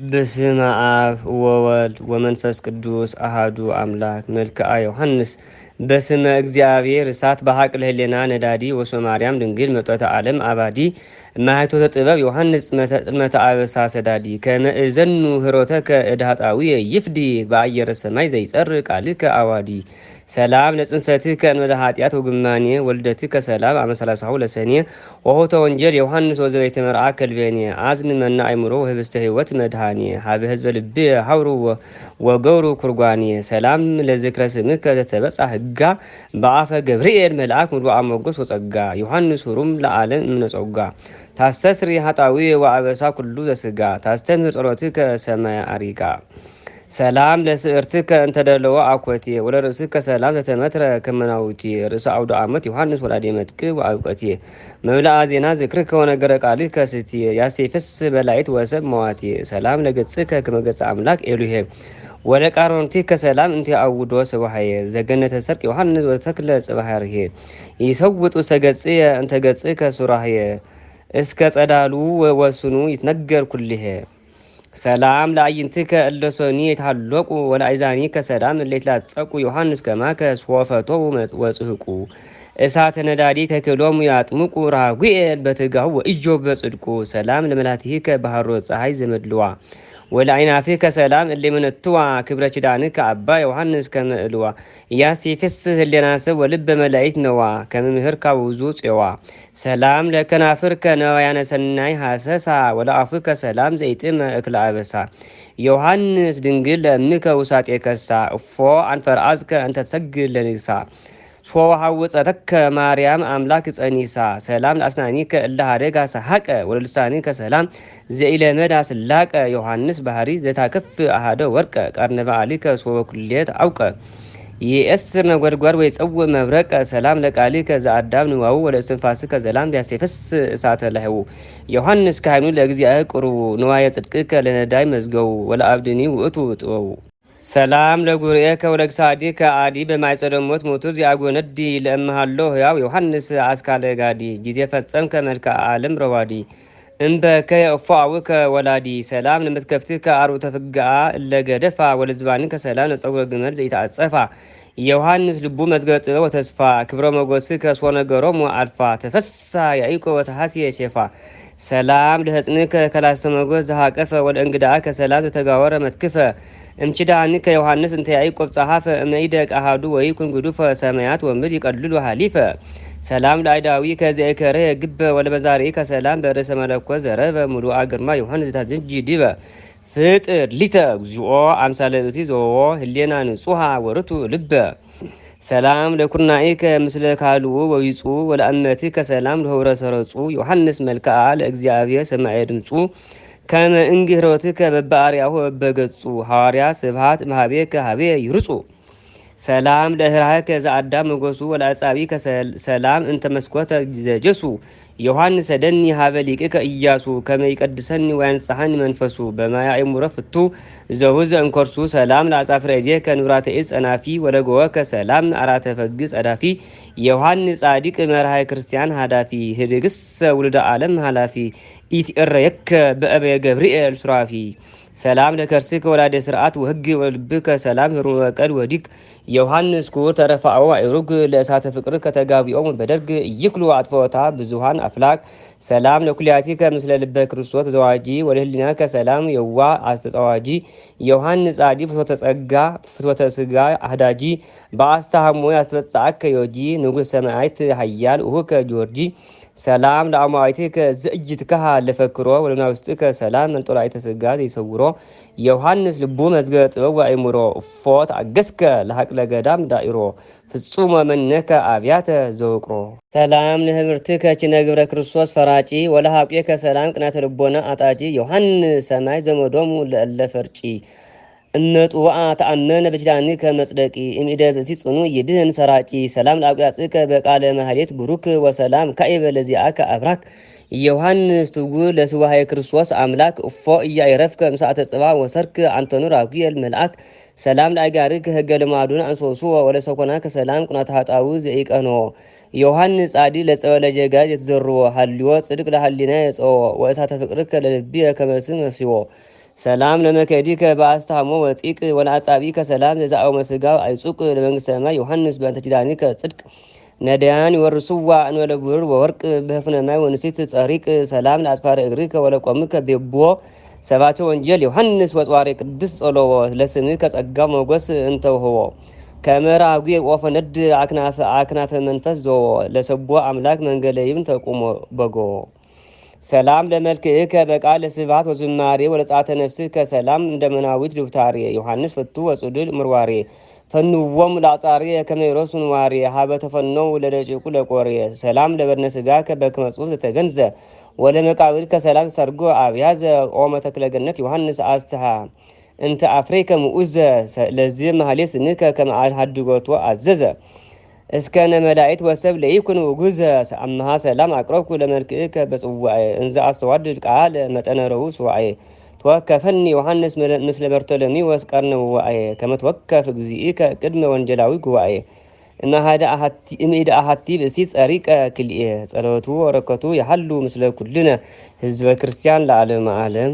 በስመ አብ ወወልድ ወመንፈስ ቅዱስ አሃዱ አምላክ። መልክዓ ዮሐንስ በስመ እግዚአብሔር እሳት በሐቅለ ህሌና ነዳዲ ወስመ ማርያም ድንግል መጦተ ዓለም አባዲ ማኅቶተ ጥበብ ዮሐንስ ጥልመተ አበሳ ሰዳዲ ከመእዘኑ ህሮተከ እድሃጣዊ ይፍዲ በአየረ ሰማይ ዘይጸር ቃልከ አዋዲ ሰላም ለጽንሰትከ እንበለ ኃጢአት ወግማኔ ወልደትከ ሰላም አመሰላሳሁ ለሰኔ ወሆተ ወንጀል ዮሐንስ ወዘቤተ መርአ ከልቤኔ አዝን መና አይምሮ ወህብስተ ህይወት መድኃኔ ሀበ ህዝበ ልብ ሀውሩ ወገውሩ ኩርጓኔ ሰላም ለዝክረ ስምከ ዘተበጻ ህጋ በአፈ ገብርኤል መልአክ ምድዋ ሞገስ ወጸጋ ዮሐንስ ሁሩም ለዓለም እምነጸጋ ታስተስሪ ሀጣዊ ወአበሳ ኩሉ ዘስጋ ታስተምህር ጸሎትከ ሰማይ አሪጋ ሰላም ለስዕርትከ እንተደለወ አኮቴ ወለርእስከ ሰላም ዘተመትረ ከመናውቲ ርእሰ አውደ ዓመት ዮሐንስ ወላዴ መጥቅ ወአውቀቴ መብልአ ዜና ዝክርከ ወነገረ ቃልከ ስቲ ያሴፍስ በላይት ወሰብ መዋቴ ሰላም ለገጽከ ከመገጸ አምላክ ኤሉሄ ወደ ቃሮንቲከ ሰላም እንተ አውዶ ሰባሃየ ዘገነተ ሰርቅ ዮሐንስ ወተክለ ጽባሃርሄ ይሰውጡ ሰገጽየ እንተ ገጽከ ሱራህየ እስከ ጸዳሉ ወወስኑ ይትነገር ኩልሄ ሰላም ለአይንትከ እለሶኒ የታለቁ ወለአይዛኒ ከሰላም እሌት ላጸቁ ዮሐንስ ከማከ ስወፈቶ ወጽህቁ እሳተ ነዳዲ ተክሎሙ ያጥምቁ ራጉኤል በትጋሁ ወኢዮብ በጽድቁ ሰላም ለመላትሂከ ባህሮ ፀሐይ ዘመድልዋ ወለአይናፍከ ሰላም እሌመነትዋ ክብረ ኪዳንከ አባ ዮሐንስ ከመእልዋ ኢያሴፍስህ ህሌናሰብ ወልበ መላእክት ነዋ ከመምህር ካውዙ ጽዋ ሰላም ለከናፍርከ ነዋያነ ሰናይ ሐሰሳ ወለአፍከ ሰላም ዘይጥመ እክለ አበሳ ዮሐንስ ድንግል ለእምከ ውሳጤ ከሳ እፎ አንፈርአዝከ እንተ ተሰግድ ለንግሳ ሶሃውፀተከ ማርያም አምላክ ጸኒሳ ሰላም ለአስናኒከ እለ ሀደጋ ሰሐቀ ወለልሳኒከ ሰላም ዘኢለመዳ ስላቀ ዮሐንስ ባህሪ ዘታከፍ አሃደ ወርቀ ቀርነ በዓሊከ ሶበ ኩሌት አውቀ የእስር ነጎድጓድ ወይ ጸው መብረቀ ሰላም ለቃሊከ ዘአዳም ንዋው ወደ እስትንፋስከ ዘላም ቢያሴፈስ እሳተ ለህው ዮሐንስ ካህኑ ለእግዚአብሔር ቁርቡ ንዋየ ጽድቅከ ለነዳይ መዝገው ወለአብድኒ ውእቱ ጥበው ሰላም ለጉርኤከ ወለግሳዲከ አዲ በማይጸደ ሞት ሞቱር ዚአጎነዲ ለእምሃሎ ህያው ዮሐንስ አስካለ ጋዲ ጊዜ ፈጸምከ መልክዓ ዓለም ረዋዲ እምበከ የእፎአውከ ወላዲ ሰላም ለምትከፍትከ አርዑተ ፍግአ እለገደፋ ወለዝባንከ ሰላም ለጸጉረ ግመል ዘይተአጸፋ ዮሐንስ ልቡ መዝገበ ጥበብ ወተስፋ ክብረ መጎስከ ሶነገሮሙ አልፋ ተፈሳ ያዕቆብ ወተሐስየ ቼፋ ሰላም ለህጽንከ ከላስተ መጎስ ዘሃቀፈ ወለእንግዳከ ሰላም ዘተጋወረ መትክፈ እምችዳንከ ዮሐንስ እንተ ያዕቆብ ጸሐፈ እመይደቅ አሃዱ ወይኩን ጉዱፈ ሰማያት ወምድር ይቀልሉ ሃሊፈ ሰላም ለአይዳዊ ከዘእከረ ግበ ወለበዛሪ ከሰላም በርእሰ መለኮት ዘረበ ሙሉአ ግርማ ዮሐንስ ታጅንጂ ዲበ ፍጥር ሊተ እግዚኦ አምሳለ ብእሲ ዘወ ህሌና ንጹሃ ወርቱ ልበ ሰላም ለኩርናኢከ ምስለ ካልኡ ወዊጹ ወለአመትከ ሰላም ለህብረ ሰረጹ ዮሐንስ መልክዓ ለእግዚአብሔር ሰማየ ድምፁ ከመ እንግህሮትከ በበአርያሁ በገጹ ሐዋርያ ስብሃት መሃቤከ ሀቤ ይርጹ ሰላም ለህራከ ዘአዳም መጎሱ ወለአጻቢከ ሰላም እንተ መስኮተ ዘጀሱ ዮሐንስ ደኒ ሀበ ሊቅከ ኢያሱ ከመ ይቀድሰኒ ወያንጽሐኒ መንፈሱ በማያእሙረ ፍቱ ዘሁዘ እንኮርሱ ሰላም ለአጻፍረ እዴከ ንብራተ ዕፅ ጸናፊ ወለጎወከ ሰላም አራተ ፈግ ጸዳፊ ዮሐንስ ጻዲቅ መርሃይ ክርስቲያን ሃዳፊ ህድግሰ ውልደ ዓለም ሃላፊ ኢትእረየከ በእበየ ገብርኤል ሱራፊ ሰላም ለከርስከ ወላደ ስርዓት ወህግ ወልብከ ሰላም ህሩ ወቀድ ወዲክ ዮሐንስ ኩር ተረፋው አይሩግ ለእሳተ ፍቅር ከተጋቢኦም በደርግ ይክሉ አጥፎታ ብዙሃን አፍላክ ሰላም ለኩሊያቲከ ምስለ ልበ ክርስቶስ ዘዋጂ ወደ ህሊናከ ሰላም የዋ አስተጻዋጂ ዮሐንስ ጻዲ ፍቶተ ጸጋ ፍቶተ ስጋ አህዳጂ በአስተሃሞ ያስበጻከ ዮጂ ንጉሥ ሰማይት ሀያል እሁከ ጆርጂ ሰላም ለአማይትከ ዘእይትከሃ ለፈክሮ ወለናውስጥከ ሰላም መንጦላይተ ስጋ ዘይሰውሮ ዮሐንስ ልቡ መዝገበ ጥበብ ወአእምሮ እፎት አገስከ ለሐቅለ ገዳም ዳኢሮ ፍጹመ መነከ አብያተ ዘውቅሮ ሰላም ለህብርትከ ችነ ግብረ ክርስቶስ ፈራጪ ወለሃጴከ ሰላም ቅናተ ልቦና አጣጪ ዮሐንስ ሰማይ ዘመዶሙ ለእለ ፈርጪ እመጡአ ተአመነ በኪዳንከ መጽደቂ እምኢደ ብእሲ ጽኑ ይድህን ሰራቂ ሰላም ለአቁያጽከ በቃለ ማህሌት ቡሩክ ወሰላም ካኢበ ለዚአከ አብራክ ዮሐንስ ትጉህ ለስዋሃየ ክርስቶስ አምላክ እፎ እያይረፍከ ምሳአተ ጽባ ወሰርክ አንተኑ ራጉኤል መልአክ ሰላም ለአጋርክ ህገ ልማዱን አንሶሱ ወለሰኮናከ ሰላም ቁናተ ሀጣዊ ዘኢቀኖ ዮሐንስ ጻዲ ለጸወለ ጀጋዝ የተዘርዎ ሀልዮ ጽድቅ ለሀሊና የጸዎ ወእሳተ ፍቅርከ ለልብየ ከመስም መስዎ ሰላም ለመከዲከ በአስታሞ ወፂቅ ወለአጻቢከ ሰላም ለዛአው መስጋው አይጹቅ ለመንግስተ ሰማይ ዮሐንስ በእንተ ኪዳኒከ ጽድቅ ነዳያን ይወርሱዋ እንወለ ብሩር ወወርቅ በህፍነ ማይ ወንሲት ጸሪቅ ሰላም ለአስፋረ እግርከ ወለቆምከ ቤቦ ሰባቸው ወንጀል ዮሐንስ ወጽዋሬ ቅዱስ ጸሎዎ ለስምከ ጸጋው መጎስ እንተውህዎ ከመራጉ ወፈነድ አክናፈ መንፈስ ዞ ለሰቦ አምላክ መንገለይም ተቁሞ በጎ ሰላም ለመልክዕከ በቃለ ስብሐት ወዝማሬ ወለጻተ ነፍስከ ሰላም እንደመናዊት ዱብታሬ ዮሐንስ ፍቱ ወጽድል ምርዋሬ ፈኑዎም ላጻሬ ከመይሮስ ንዋሬ ሀበ ተፈነው ለደቂቁ ለቆሬ ሰላም ለበድነ ስጋከ በከመ ጽሑፍ ተገንዘ ወለመቃብርከ ሰላም ሰርጎ አብያዘ ኦመ ተክለ ገነት ዮሐንስ አስተሃ እንተ አፍሬከ ምኡዘ ለዚህ መሀሌ ስንከ ከመ አድኅጎቶ አዘዘ እስከነ መላእክት ወሰብ ለይኩን ውጉዘ አምሃ ሰላም አቅረብኩ ለመልክዕከ በጽዋኤ እንዘ አስተዋድድ ቃል መጠነ ረቡዕ ሱዋኤ ተወከፈኒ ዮሐንስ ምስለ በርቶሎሚ ወስቀርነ ውዋኤ ከመ ተወከፍ እግዚእከ ቅድመ ወንጀላዊ ጉባኤ እምኢደ አሐቲ ብእሲት ጸሪቀ ክልኤ ጸሎቱ ወረከቱ ያሃሉ ምስለ ኩልነ ህዝበ ክርስቲያን ለዓለመ ዓለም